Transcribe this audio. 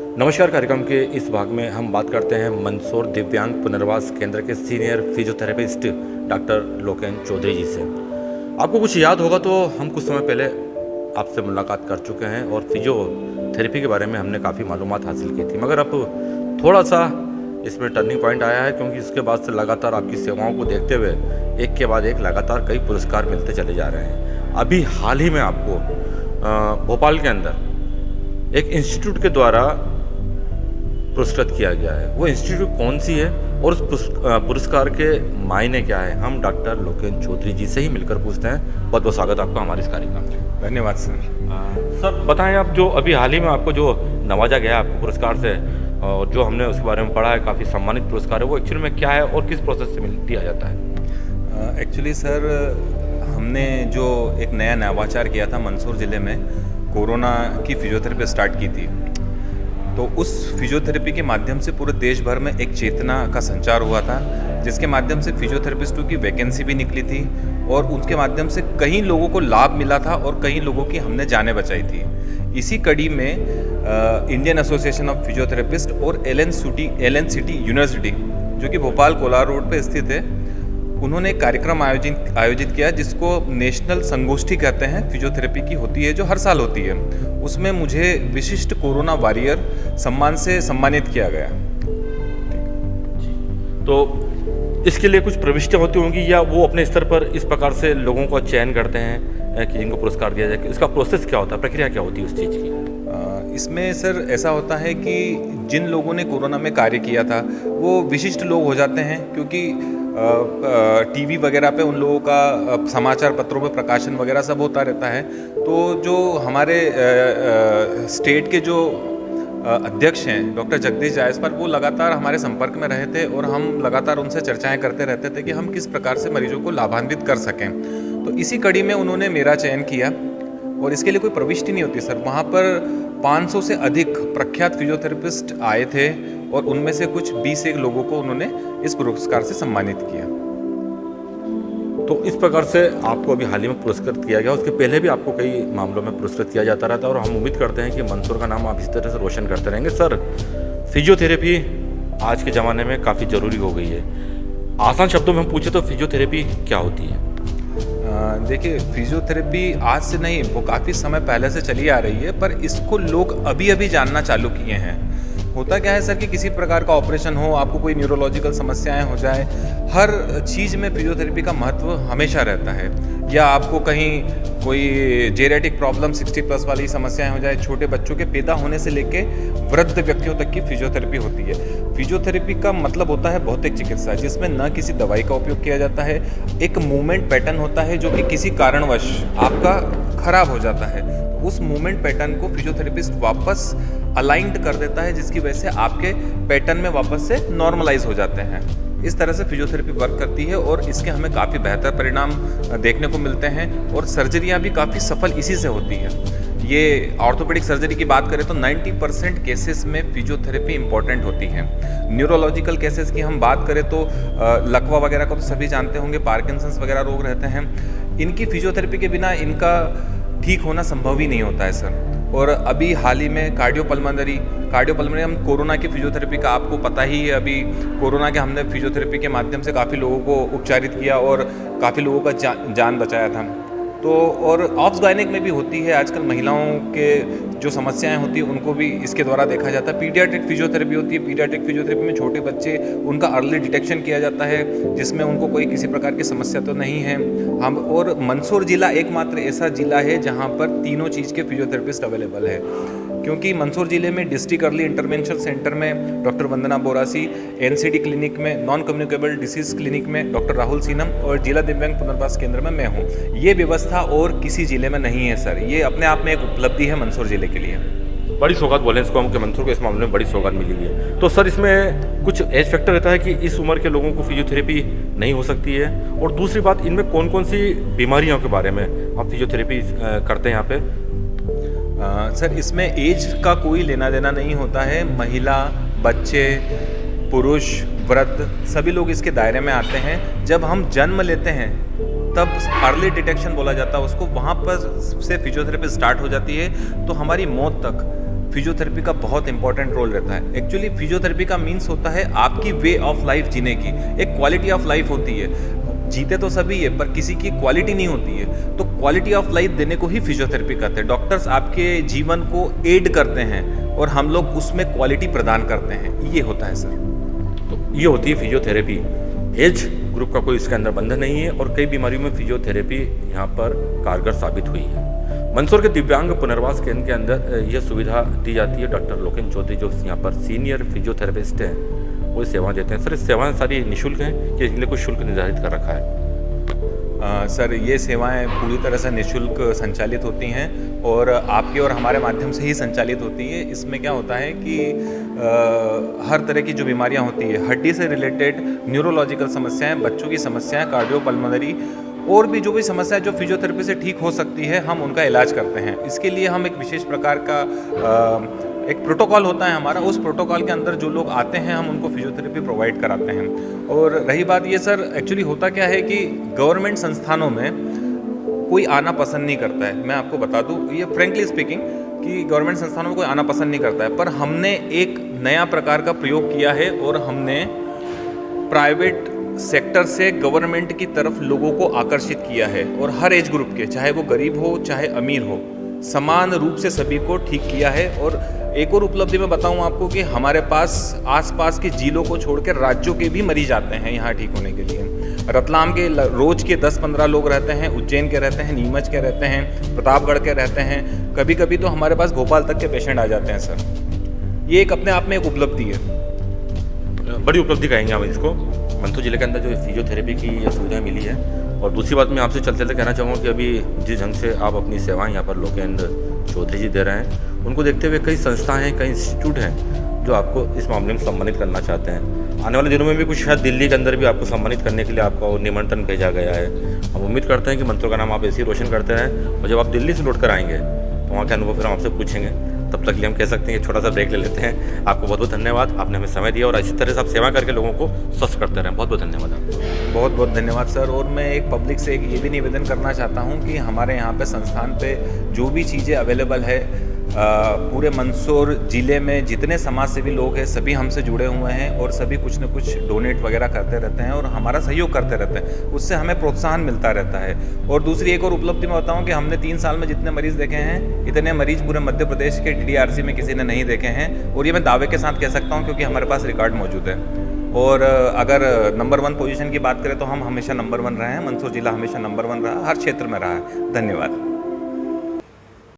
नमस्कार। कार्यक्रम के इस भाग में हम बात करते हैं मंदसौर दिव्यांग पुनर्वास केंद्र के senior physiotherapist doctor Loken Chaudhary ji से। आपको कुछ याद होगा तो हम कुछ समय पहले आपसे मुलाकात कर चुके हैं और फिजियोथेरेपी के बारे में हमने काफ़ी मालूमात हासिल की थी, मगर अब थोड़ा सा इसमें टर्निंग पॉइंट आया है, क्योंकि इसके बाद से लगातार आपकी सेवाओं को देखते हुए एक के बाद एक लगातार कई पुरस्कार मिलते चले जा रहे हैं। अभी हाल ही में आपको भोपाल के अंदर एक इंस्टीट्यूट के द्वारा पुरस्कृत किया गया है। वो इंस्टीट्यूट कौन सी है और उस पुरस्कार के मायने क्या है, हम डॉक्टर लोकेन चौधरी जी से ही मिलकर पूछते हैं। बहुत बहुत स्वागत आपका हमारे इस कार्यक्रम में। धन्यवाद सर। सर बताएं, आप जो अभी हाल ही में आपको जो नवाजा गया आपको पुरस्कार से और जो हमने उसके बारे में पढ़ा है, काफ़ी सम्मानित पुरस्कार है, वो एक्चुअली में क्या है और किस प्रोसेस से दिया जाता है? एक्चुअली सर, हमने जो एक नया नवाचार किया था मंदसौर ज़िले में, कोरोना की फिजियोथेरेपी स्टार्ट की थी। तो उस फिजियोथेरेपी के माध्यम से पूरे देश भर में एक चेतना का संचार हुआ था, जिसके माध्यम से फिजियोथेरेपिस्टों की वैकेंसी भी निकली थी और उसके माध्यम से कई लोगों को लाभ मिला था और कई लोगों की हमने जानें बचाई थी। इसी कड़ी में इंडियन एसोसिएशन ऑफ फिजियोथेरेपिस्ट और एलएनसीटी यूनिवर्सिटी, जो कि भोपाल कोलार रोड पे स्थित है, उन्होंने एक कार्यक्रम आयोजित किया जिसको नेशनल संगोष्ठी कहते हैं, फिजियोथेरेपी की होती है, जो हर साल होती है। उसमें मुझे विशिष्ट कोरोना वॉरियर सम्मान से सम्मानित किया गया। तो इसके लिए कुछ प्रविष्टियाँ होती होंगी या वो अपने स्तर पर इस प्रकार से लोगों को चयन करते हैं कि इनको पुरस्कार दिया जाए? इसका प्रोसेस क्या होता है, प्रक्रिया क्या होती है उस चीज़ की? इसमें सर ऐसा होता है कि जिन लोगों ने कोरोना में कार्य किया था वो विशिष्ट लोग हो जाते हैं, क्योंकि टीवी वगैरह पे उन लोगों का समाचार पत्रों में प्रकाशन वगैरह सब होता रहता है। तो जो हमारे स्टेट के जो अध्यक्ष हैं डॉक्टर जगदीश जायसवाल, वो लगातार हमारे संपर्क में रहे थे और हम लगातार उनसे चर्चाएं करते रहते थे कि हम किस प्रकार से मरीजों को लाभान्वित कर सकें। तो इसी कड़ी में उन्होंने मेरा चयन किया और इसके लिए कोई प्रविष्टि नहीं होती सर। वहाँ पर 500 से अधिक प्रख्यात फिजियोथेरेपिस्ट आए थे और उनमें से कुछ 20 लोगों को उन्होंने इस पुरस्कार से सम्मानित किया। तो इस प्रकार से आपको अभी हाल ही में पुरस्कृत किया गया। उसके पहले भी आपको कई मामलों में पुरस्कृत किया जाता रहता है और हम उम्मीद करते हैं कि मंदसौर का नाम आप इस तरह से रोशन करते रहेंगे। सर, फिजियोथेरेपी आज के ज़माने में काफ़ी ज़रूरी हो गई है। आसान शब्दों में हम पूछे तो फिजियोथेरेपी क्या होती है? देखिए, फिजियोथेरेपी आज से नहीं, वो काफ़ी समय पहले से चली आ रही है, पर इसको लोग अभी अभी जानना चालू किए हैं। होता क्या है सर कि किसी प्रकार का ऑपरेशन हो, आपको कोई न्यूरोलॉजिकल समस्याएं हो जाए, हर चीज़ में फिजियोथेरेपी का महत्व हमेशा रहता है। या आपको कहीं कोई जेरेटिक प्रॉब्लम 60+ वाली समस्याएं हो जाए, छोटे बच्चों के पैदा होने से लेके वृद्ध व्यक्तियों तक की फिजियोथेरेपी होती है। फिजियोथेरेपी का मतलब होता है भौतिक चिकित्सा, जिसमें न किसी दवाई का उपयोग किया जाता है। एक मूवमेंट पैटर्न होता है जो कि किसी कारणवश आपका खराब हो जाता है, उस मूवमेंट पैटर्न को फिजियोथेरेपिस्ट वापस अलाइंड कर देता है, जिसकी वजह से आपके पैटर्न में वापस से नॉर्मलाइज हो जाते हैं। इस तरह से फिजियोथेरेपी वर्क करती है और इसके हमें काफ़ी बेहतर परिणाम देखने को मिलते हैं और सर्जरियां भी काफ़ी सफल इसी से होती है। ये ऑर्थोपेडिक सर्जरी की बात करें तो 90% केसेस में फिजियोथेरेपी इंपॉर्टेंट होती है। न्यूरोलॉजिकल केसेस की हम बात करें तो लकवा वगैरह को तो सभी जानते होंगे, पार्किंसंस वगैरह रोग रहते हैं, इनकी फिजियोथेरेपी के बिना इनका ठीक होना संभव ही नहीं होता है सर। और अभी हाल ही में कार्डियोपल्मोनरी हम कोरोना की फिजियोथेरेपी का आपको पता ही है। अभी कोरोना के हमने फिजियोथेरेपी के माध्यम से काफ़ी लोगों को उपचारित किया और काफ़ी लोगों का जान बचाया था। तो और ऑब्स गायनिक में भी होती है, आजकल महिलाओं के जो समस्याएं होती हैं उनको भी इसके द्वारा देखा जाता है। पीडियाट्रिक फिजियोथेरेपी होती है। पीडियाट्रिक फिजियोथेरेपी में छोटे बच्चे, उनका अर्ली डिटेक्शन किया जाता है, जिसमें उनको कोई किसी प्रकार की समस्या तो नहीं है। हम और मंदसौर जिला एकमात्र ऐसा जिला है जहां पर तीनों चीज़ के फिजियोथेरेपिस्ट अवेलेबल है, क्योंकि मंदसौर जिले में डिस्ट्रिक्ट अर्ली इंटरवेंशन सेंटर में डॉक्टर वंदना बोरासी, एनसीडी क्लिनिक में नॉन कम्युनिकेबल डिसीज क्लिनिक में डॉक्टर राहुल सीनम और जिला दिव्यांग पुनर्वास केंद्र में मैं हूँ। ये व्यवस्था और किसी जिले में नहीं है सर। ये अपने आप में एक उपलब्धि है मंदसौर जिले के लिए। बड़ी सौगात बोलें इसको हम, कि मंदसौर को इस मामले में बड़ी सौगात मिली हुई है। तो सर, इसमें कुछ एज फैक्टर रहता है कि इस उम्र के लोगों को फिजियोथेरेपी नहीं हो सकती है, और दूसरी बात, इनमें कौन कौन सी बीमारियों के बारे में आप फिजियोथेरेपी करते हैं यहाँ पे? सर, इसमें एज का कोई लेना देना नहीं होता है। महिला, बच्चे, पुरुष, वृद्ध सभी लोग इसके दायरे में आते हैं। जब हम जन्म लेते हैं तब अर्ली डिटेक्शन बोला जाता है उसको, वहाँ पर से फिजियोथेरेपी स्टार्ट हो जाती है। तो हमारी मौत तक फिजियोथेरेपी का बहुत इंपॉर्टेंट रोल रहता है। एक्चुअली फिजियोथेरेपी का मीन्स होता है आपकी वे ऑफ लाइफ जीने की, एक क्वालिटी ऑफ लाइफ होती है। जीते तो सभी है पर किसी की क्वालिटी नहीं होती है, तो क्वालिटी ऑफ लाइफ देने को ही फिजियोथेरेपी कहते हैं। डॉक्टर्स आपके जीवन को एड करते हैं और हम लोग उसमें क्वालिटी प्रदान करते हैं, ये होता है सर। तो ये होती है फिजियोथेरेपी। एज ग्रुप का कोई इसके अंदर बंधन नहीं है और कई बीमारियों में फिजियोथेरेपी यहाँ पर कारगर साबित हुई है। मंदसौर के दिव्यांग पुनर्वास केंद्र के अंदर यह सुविधा दी जाती है। डॉक्टर लोकेन चौधरी जो यहाँ पर सीनियर फिजियोथेरेपिस्ट हैं वो सेवाएं देते हैं। सर इस सेवाएं सारी निःशुल्क हैं कि इसके लिए कुछ शुल्क निर्धारित कर रखा है? सर ये सेवाएं पूरी तरह से निःशुल्क संचालित होती हैं और आपके और हमारे माध्यम से ही संचालित होती है। इसमें क्या होता है कि हर तरह की जो बीमारियां होती है, हड्डी से रिलेटेड न्यूरोलॉजिकल समस्याएं, बच्चों की समस्याएं, कार्डियोपल्मोनरी और भी जो भी समस्या जो फिजियोथेरेपी से ठीक हो सकती है, हम उनका इलाज करते हैं। इसके लिए हम एक विशेष प्रकार का एक प्रोटोकॉल होता है हमारा, उस प्रोटोकॉल के अंदर जो लोग आते हैं हम उनको फिजियोथेरेपी प्रोवाइड कराते हैं। और रही बात ये सर, एक्चुअली होता क्या है कि गवर्नमेंट संस्थानों में कोई आना पसंद नहीं करता है। मैं आपको बता दूं, ये फ्रेंकली स्पीकिंग, कि गवर्नमेंट संस्थानों में कोई आना पसंद नहीं करता है, पर हमने एक नया प्रकार का प्रयोग किया है और हमने प्राइवेट सेक्टर से गवर्नमेंट की तरफ लोगों को आकर्षित किया है और हर एज ग्रुप के, चाहे वो गरीब हो चाहे अमीर हो, समान रूप से सभी को ठीक किया है। और एक और उपलब्धि मैं बताऊं आपको कि हमारे पास आसपास के जिलों को छोड़कर राज्यों के भी मरीज आते हैं यहाँ ठीक होने के लिए। रतलाम के रोज के 10-15 लोग रहते हैं, उज्जैन के रहते हैं, नीमच के रहते हैं, प्रतापगढ़ के रहते हैं, कभी कभी तो हमारे पास भोपाल तक के पेशेंट आ जाते हैं सर। ये एक अपने आप में एक उपलब्धि है, बड़ी उपलब्धि कहेंगे हम इसको। मंदसौर जिले के अंदर जो फिजियोथेरेपी की सुविधा मिली है। और दूसरी बात मैं आपसे चलते चलते कहना चाहूँगा कि अभी जिस ढंग से आप अपनी सेवाएं यहाँ पर लोकेन चौधरी जी दे रहे हैं, उनको देखते हुए कई संस्थाएं हैं, कई इंस्टीट्यूट हैं जो आपको इस मामले में सम्मानित करना चाहते हैं। आने वाले दिनों में भी कुछ शायद दिल्ली के अंदर भी आपको सम्मानित करने के लिए आपको निमंत्रण भेजा गया है। हम उम्मीद करते हैं कि मंदसौर का नाम आप ऐसे ही रोशन करते रहें और जब आप दिल्ली से लौट कर आएंगे तो वहाँ के अनुभव फिर हम आपसे पूछेंगे। तब तक के लिए हम कह सकते हैं कि छोटा सा ब्रेक ले लेते हैं। आपको बहुत बहुत धन्यवाद, आपने हमें समय दिया और इसी तरह से आप सेवा करके लोगों को स्वस्थ करते रहें। बहुत बहुत धन्यवाद आपको। बहुत बहुत धन्यवाद सर। और मैं एक पब्लिक से एक ये भी निवेदन करना चाहता हूँ कि हमारे यहाँ पे संस्थान पे जो भी चीज़ें अवेलेबल है, पूरे मंदसौर ज़िले में जितने समाज सेवी लोग हैं सभी हमसे जुड़े हुए हैं और सभी कुछ न कुछ डोनेट वगैरह करते रहते हैं और हमारा सहयोग करते रहते हैं, उससे हमें प्रोत्साहन मिलता रहता है। और दूसरी एक और उपलब्धि मैं बताऊं कि हमने 3 साल में जितने मरीज़ देखे हैं, इतने मरीज़ पूरे मध्य प्रदेश के DDRC में किसी ने नहीं देखे हैं। और ये मैं दावे के साथ कह सकता हूँ क्योंकि हमारे पास रिकॉर्ड मौजूद है। और अगर नंबर 1 पोजीशन की बात करें तो हम हमेशा नंबर 1 रहे हैं। मंदसौर जिला हमेशा नंबर 1 रहा, हर क्षेत्र में रहा है। धन्यवाद।